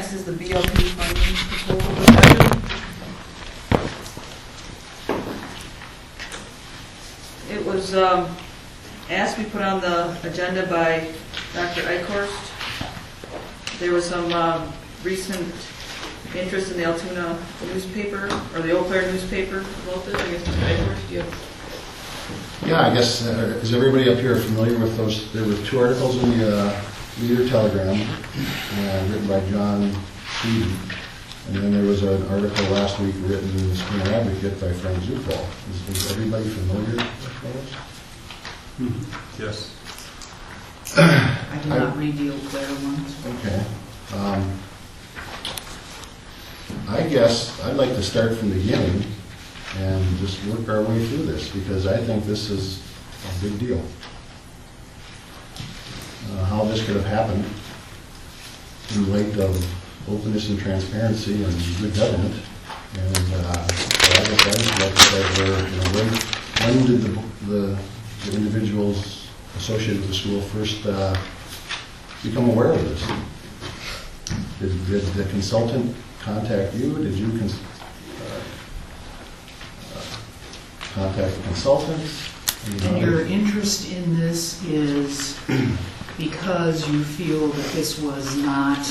next is the BLP funding proposal discussion. It was asked to be put on the agenda by Dr. Eichhorst. There was some recent interest in the Altoona newspaper, or the Eau Claire newspaper about this. I guess, Mr. Eichhorst, do you have? Yeah, I guess, is everybody up here familiar with those? There were 2 articles in the Leader Telegram written by John Steven, and then there was an article last week written in the Springer Advocate by Frank Zupol. Is everybody familiar with those? Mm-hmm. Yes. I did not read the Eau Claire ones. Okay. I guess I'd like to start from the beginning and just work our way through this, because I think this is a big deal. How this could have happened in light of openness and transparency and good government. And so I guess I just like to say, when did the individuals associated with the school first become aware of this? Did the consultant contact you? Did you contact the consultants? And your interest in this is because you feel that this was not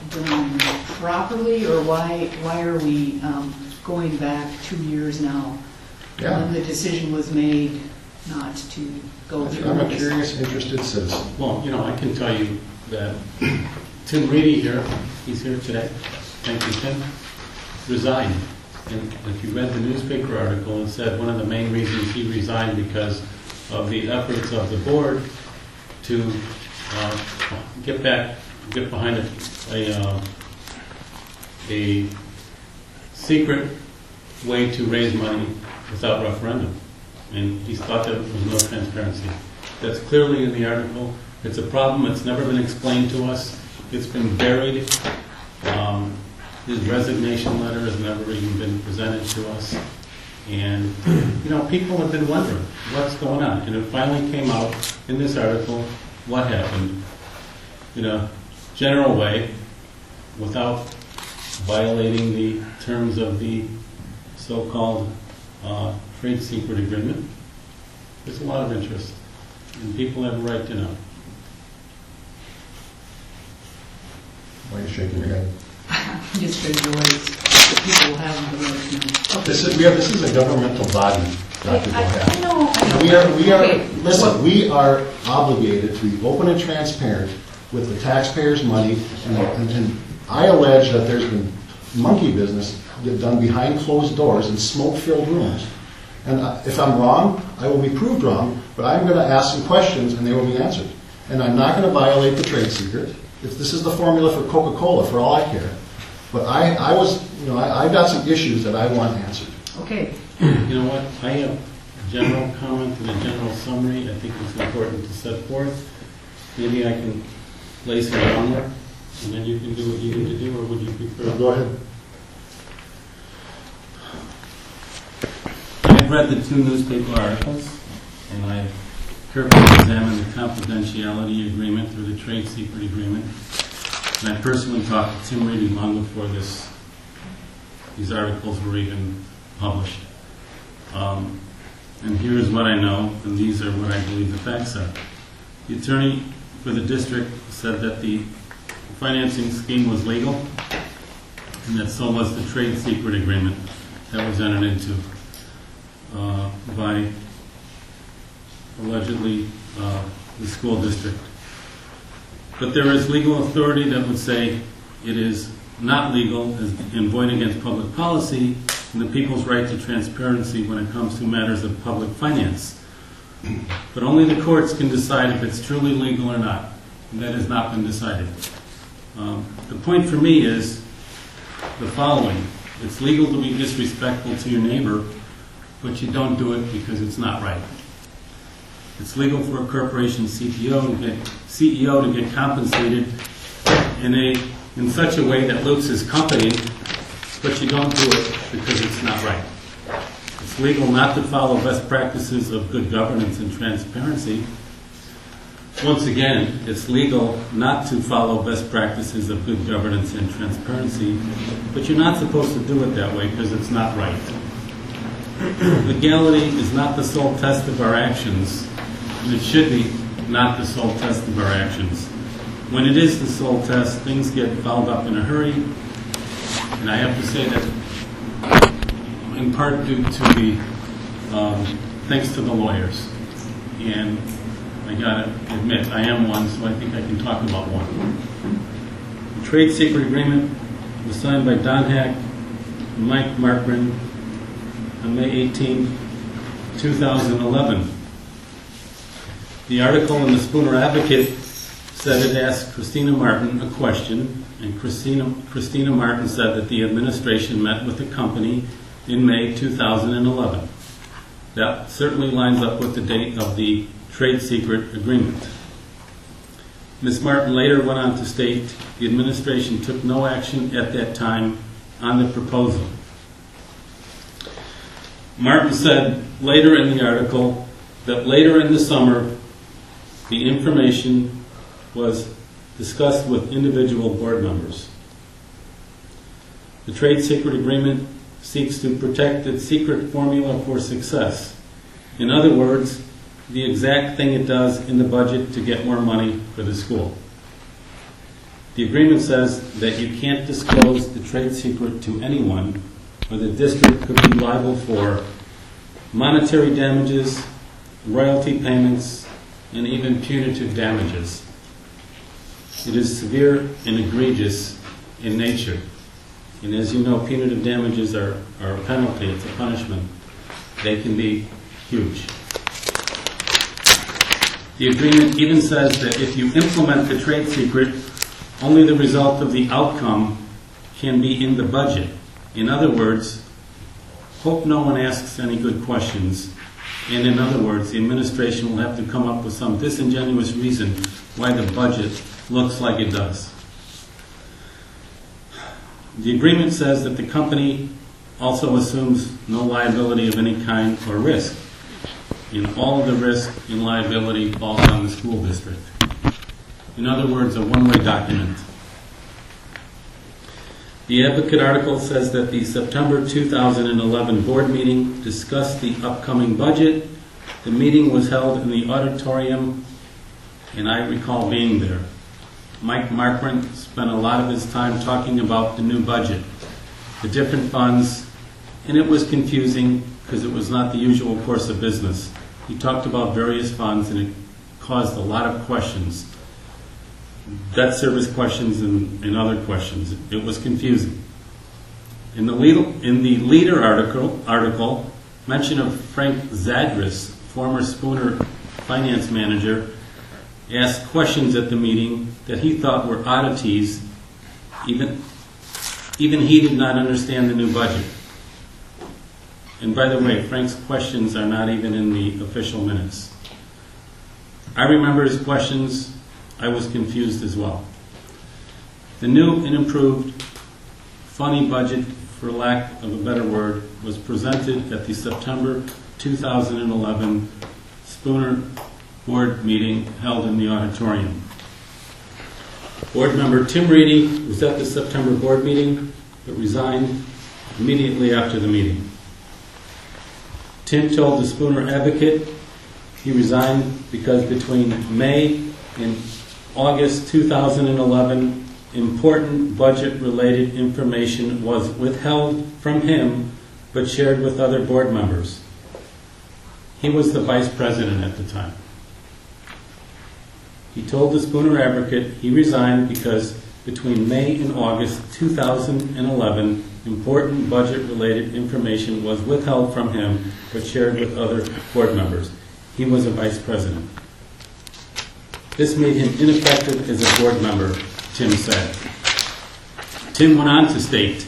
done properly, or why are we going back 2 years now when the decision was made not to go through I'm a this? curious, interested citizen. Well, I can tell you that Tim Reedy here, he's here today. Thank you, Tim. Resigned. And if you read the newspaper article, it said one of the main reasons he resigned because of the efforts of the board to get behind a secret way to raise money without referendum. And he thought that there was no transparency. That's clearly in the article. It's a problem. It's never been explained to us. It's been buried. His resignation letter has never even been presented to us. And, people have been wondering what's going on. And it finally came out in this article what happened in a general way without violating the terms of the so-called trade secret agreement. There's a lot of interest, and people have a right to know. Why are you shaking your head? Just enjoys the people having the right to know. This is a governmental body, Dr. Bohat. We are obligated to be open and transparent with the taxpayers' money, and I allege that there's been monkey business done behind closed doors in smoke-filled rooms. And if I'm wrong, I will be proved wrong, but I'm going to ask some questions and they will be answered. And I'm not going to violate the trade secret. If this is the formula for Coca-Cola, for all I care. But I've got some issues that I want answered. Okay. You know what? I have a general comment and a general summary. I think it's important to set forth. Maybe I can lay some groundwork, and then you can do what you need to do, or would you prefer? Go ahead. I've read the 2 newspaper articles, and I've carefully examined the confidentiality agreement or the trade secret agreement. And I personally talked to Tim Reedy long before these articles were even published. And here's what I know, and these are what I believe the facts are. The attorney for the district said that the financing scheme was legal, and that so was the trade secret agreement that was entered into by allegedly the school district. But there is legal authority that would say it is not legal and void against public policy and the people's right to transparency when it comes to matters of public finance. But only the courts can decide if it's truly legal or not, and that has not been decided. The point for me is the following. It's legal to be disrespectful to your neighbor, but you don't do it because it's not right. It's legal for a corporation CEO to get compensated in such a way that loots his company, but you don't do it because it's not right. It's legal not to follow best practices of good governance and transparency, once again, it's legal not to follow best practices of good governance and transparency, but you're not supposed to do it that way because it's not right. Legality is not the sole test of our actions, and it should be not the sole test of our actions. When it is the sole test, things get fouled up in a hurry, and I have to say that in part due to the, thanks to the lawyers. And I gotta admit, I am one, so I think I can talk about one. The trade secret agreement was signed by Don Hack and Mike Markman on May 18, 2011. The article in the Spooner Advocate said it asked Christina Martin a question, and Christina Martin said that the administration met with the company in May 2011. That certainly lines up with the date of the trade secret agreement. Ms. Martin later went on to state the administration took no action at that time on the proposal. Martin said later in the article that later in the summer the information was discussed with individual board members. The trade secret agreement seeks to protect its secret formula for success. In other words, the exact thing it does in the budget to get more money for the school. The agreement says that you can't disclose the trade secret to anyone, or the district could be liable for monetary damages, royalty payments, and even punitive damages. It is severe and egregious in nature. And as you know, punitive damages are a penalty, it's a punishment. They can be huge. The agreement even says that if you implement the trade secret, only the result of the outcome can be in the budget. In other words, hope no one asks any good questions. And in other words, the administration will have to come up with some disingenuous reason why the budget looks like it does. The agreement says that the company also assumes no liability of any kind or risk. And all of the risk and liability falls on the school district. In other words, a one-way document. The Advocate article says that the September 2011 board meeting discussed the upcoming budget. The meeting was held in the auditorium, and I recall being there. Mike Markman spent a lot of his time talking about the new budget, the different funds, and it was confusing because it was not the usual course of business. He talked about various funds, and it caused a lot of questions. Debt service questions and other questions. It was confusing. In the leader article, mention of Frank Zadris, former Spooner finance manager, asked questions at the meeting that he thought were oddities. Even he did not understand the new budget. And by the way, Frank's questions are not even in the official minutes. I remember his questions. I was confused as well. The new and improved funny budget, for lack of a better word, was presented at the September 2011 Spooner board meeting held in the auditorium. Board member Tim Reedy was at the September board meeting, but resigned immediately after the meeting. Tim told the Spooner Advocate he resigned because between May and August 2011, important budget-related information was withheld from him but shared with other board members. He was the vice president at the time. He told the Spooner Advocate he resigned because between May and August 2011, important budget-related information was withheld from him but shared with other board members. He was a vice president. This made him ineffective as a board member, Tim said. Tim went on to state,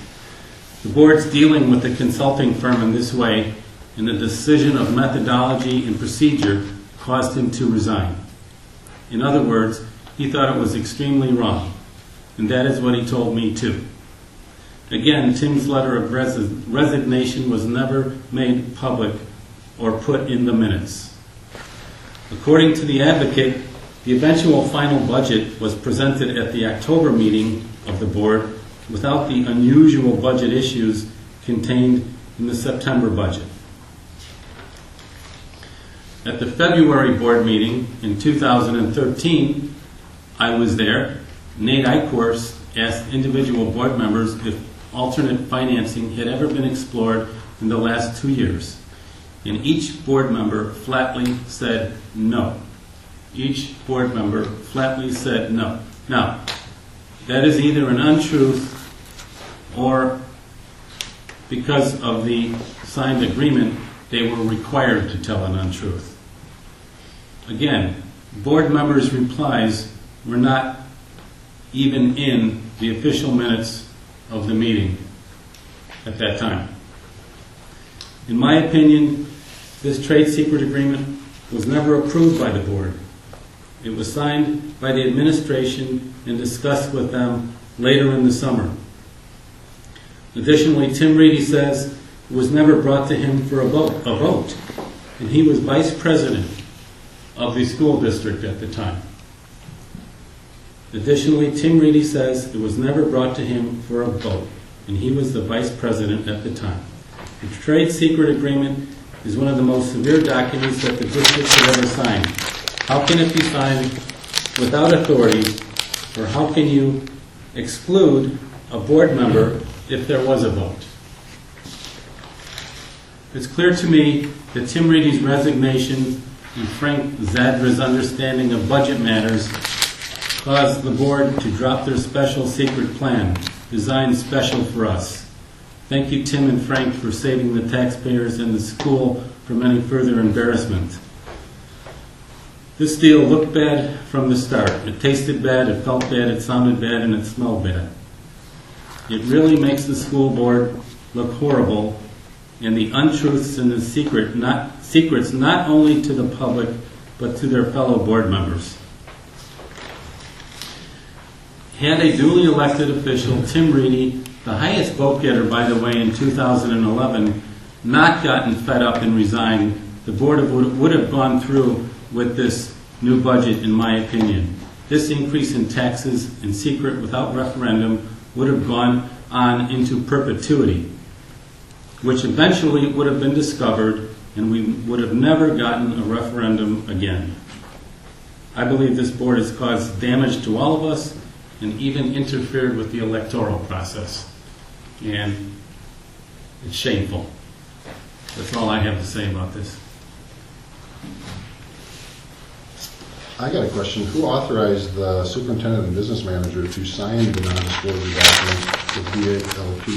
the board's dealing with the consulting firm in this way, and the decision of methodology and procedure caused him to resign. In other words, he thought it was extremely wrong, and that is what he told me too. Again, Tim's letter of resignation was never made public or put in the minutes. According to the Advocate, The eventual final budget was presented at the October meeting of the board without the unusual budget issues contained in the September budget. At the February board meeting in 2013, I was there. Nate Eichhorst asked individual board members if alternate financing had ever been explored in the last 2 years. And each board member flatly said no. Each board member flatly said no. Now, that is either an untruth or because of the signed agreement, they were required to tell an untruth. Again, board members' replies were not even in the official minutes of the meeting at that time. In my opinion, this trade secret agreement was never approved by the board. It was signed by the administration and discussed with them later in the summer. Additionally, Tim Reedy says it was never brought to him for a vote, and he was vice president of the school district at the time. Additionally, Tim Reedy says it was never brought to him for a vote, and he was the vice president at the time. The trade secret agreement is one of the most severe documents that the district could ever sign. How can it be signed without authority, or how can you exclude a board member if there was a vote? It's clear to me that Tim Reedy's resignation and Frank Zadra's understanding of budget matters caused the board to drop their special secret plan, designed special for us. Thank you, Tim and Frank, for saving the taxpayers and the school from any further embarrassment. This deal looked bad from the start. It tasted bad, it felt bad, it sounded bad, and it smelled bad. It really makes the school board look horrible, and the untruths and the secrets not only to the public, but to their fellow board members. Had a duly elected official, Tim Reedy, the highest vote getter, by the way, in 2011, not gotten fed up and resigned, the board would have gone through with this new budget, in my opinion. This increase in taxes in secret without referendum would have gone on into perpetuity, which eventually would have been discovered, and we would have never gotten a referendum again. I believe this board has caused damage to all of us and even interfered with the electoral process. And it's shameful. That's all I have to say about this. I got a question. Who authorized the superintendent and business manager to sign the non-disclosure document with BLP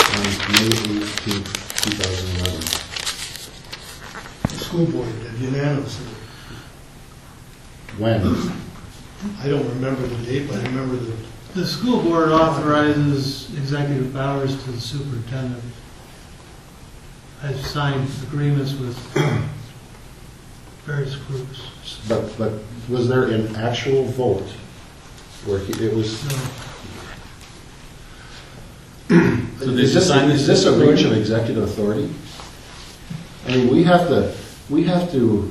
on May 18, 2011? The school board did unanimously. When? I don't remember the date, but I remember The school board authorizes executive powers to the superintendent. I've signed agreements with various groups. But was there an actual vote where it was? No. Is this a breach of executive authority? I mean, we have to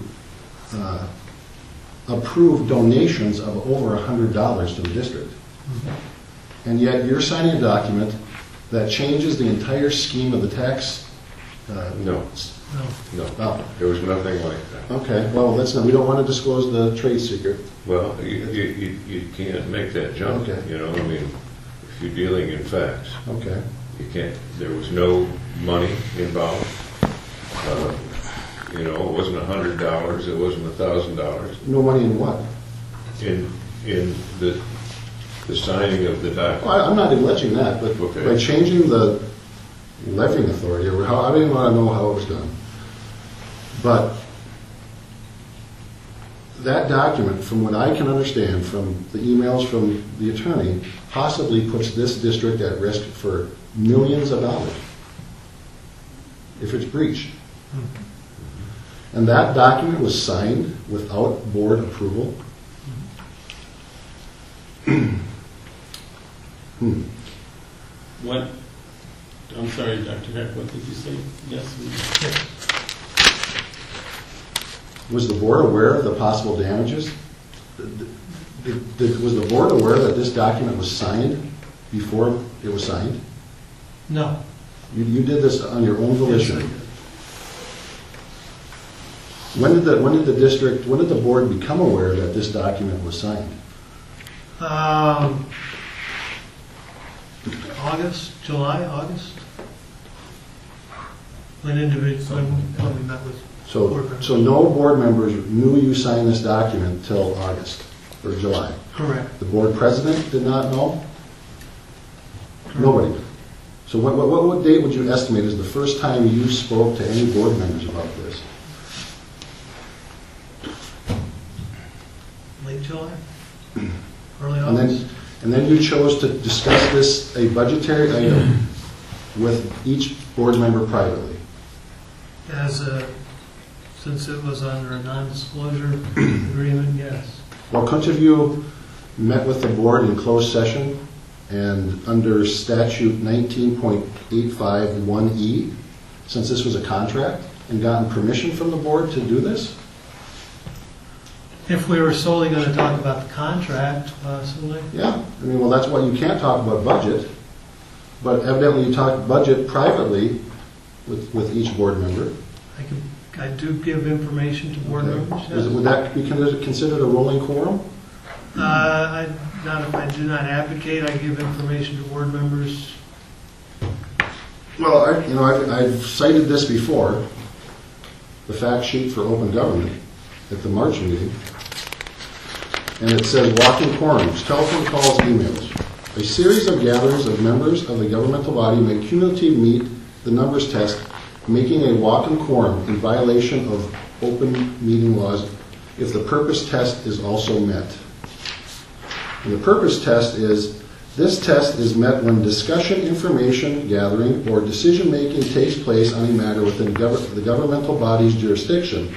approve donations of over $100 to the district. And yet you're signing a document that changes the entire scheme of the tax. No, Oh, there was nothing like that. okay. Well, we don't want to disclose the trade secret. Well, you can't make that jump. Okay. You know, I mean, if you're dealing in facts, Okay. you can't. There was no money involved. You know, it wasn't $100. It wasn't $1,000. No money in what? In the signing of the document. Well, I'm not alleging that, but Okay. by changing the levying authority, or how, I didn't want to know how it was done. But that document, from what I can understand from the emails from the attorney, possibly puts this district at risk for millions of dollars if it's breached. And that document was signed without board approval. What? I'm sorry, Dr. Heck, what did you say? Yes. Was the board aware of the possible damages Was the board aware that this document was signed before it was signed? No. You did this on your own volition. Yes, I did. When did the board become aware that this document was signed? July, August. When we met with board members. So no board members knew you signed this document till August or July? Correct. The board president did not know? Nobody did. So what date would you estimate is the first time you spoke to any board members about this? Late July? Early And August? then you chose to discuss this, a budgetary item, with each board member privately. Since it was under a non-disclosure agreement, yes. Well, couldn't have you met with the board in closed session and under statute 19.851E, since this was a contract, and gotten permission from the board to do this? If we were solely going to talk about the contract, possibly. Yeah, I mean, well, that's why you can't talk about budget, but evidently you talk budget privately with each board member. I do give information to board Okay. members, yes. Would that be considered a rolling quorum? Not if I do not advocate, I give information to board members. Well, I've cited this before, the fact sheet for open government at the March meeting, and it says walking quorums, telephone calls, emails. A series of gatherings of members of the governmental body may cumulatively meet the numbers test, making a walk-in quorum in violation of open meeting laws if the purpose test is also met. And the purpose test is, this test is met when discussion, information gathering, or decision-making takes place on a matter within the governmental body's jurisdiction.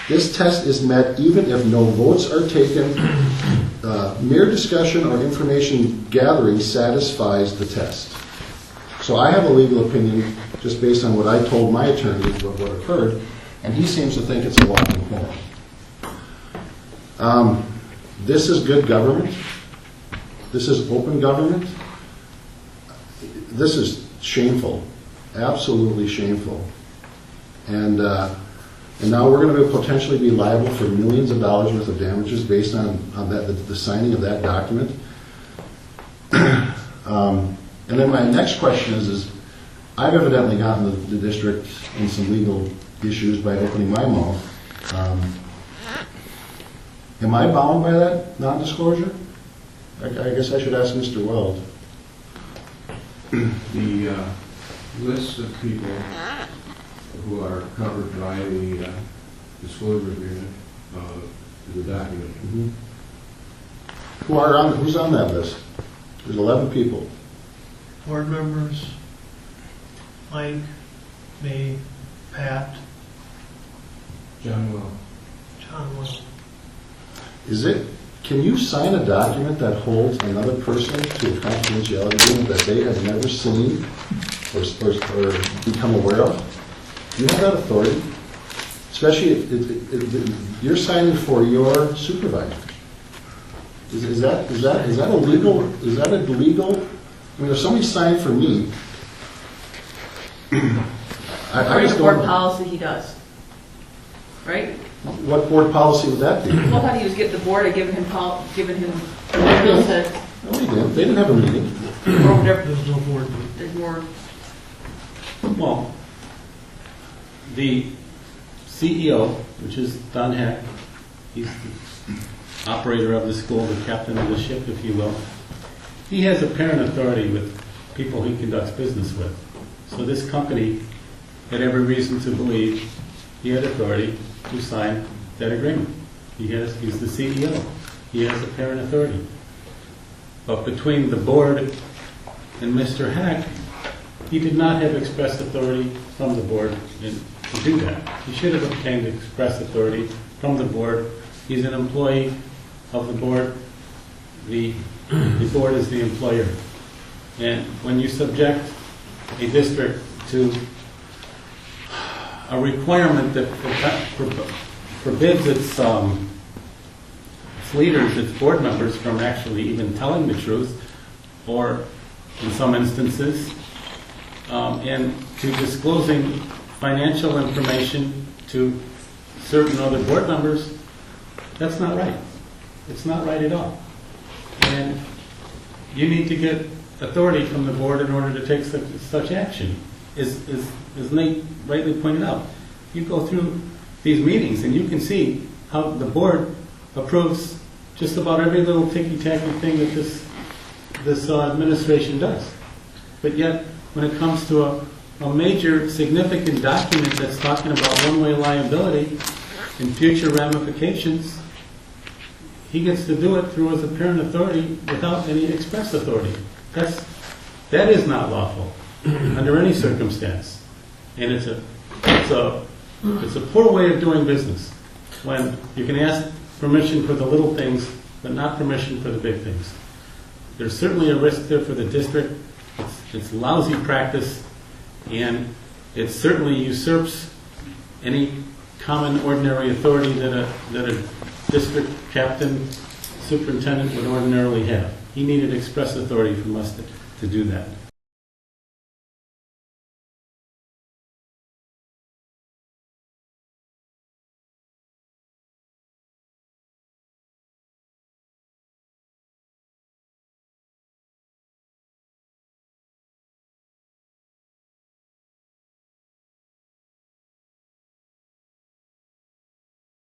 This test is met even if no votes are taken. Mere discussion or information gathering satisfies the test. So I have a legal opinion just based on what I told my attorney what occurred, and he seems to think it's a walking quorum. This is good government. This is open government. This is shameful, absolutely shameful. And now we're going to potentially be liable for millions of dollars worth of damages based on the signing of that document. And then my next question is I've evidently gotten the district in some legal issues by opening my mouth. Am I bound by that non-disclosure? I guess I should ask Mr. Weld. The list of people who are covered by the disclosure agreement is a document. Mm-hmm. Who's on that list? There's 11 people. Board members, Mike, me, Pat, John Will. John Will. Can you sign a document that holds another person to a confidentiality agreement that they have never seen or become aware of? Do you have that authority? Especially if you're signing for your supervisor. Is that illegal? Is that illegal? I mean, if somebody signed for me, I According just to board don't. policy, he does. Right? What board policy would that be? Well, how do you get the board, given him, No, he didn't. They didn't have a meeting. There's no board meeting. There's more. Well, the CEO, which is Don Heck, he's the operator of the school, the captain of the ship, if you will. He has apparent authority with people he conducts business with. So this company had every reason to believe he had authority to sign that agreement. He's the CEO. He has apparent authority. But between the board and Mr. Heck, he did not have express authority from the board to do that. He should have obtained express authority from the board. He's an employee of the board. The board is the employer. And when you subject a district to a requirement that forbids its leaders, its board members, from actually even telling the truth, or in some instances, and to disclosing financial information to certain other board members. That's not right. It's not right at all. And you need to get authority from the board in order to take such action. As Nate rightly pointed out, you go through these meetings and you can see how the board approves just about every little ticky-tacky thing that this administration does. But yet, when it comes to a major significant document that's talking about one-way liability and future ramifications, he gets to do it through his apparent authority without any express authority. That is not lawful under any circumstance. And it's a poor way of doing business when you can ask permission for the little things, but not permission for the big things. There's certainly a risk there for the district. It's lousy practice, and it certainly usurps any common ordinary authority that a district captain, superintendent would ordinarily have. He needed express authority from us to do that.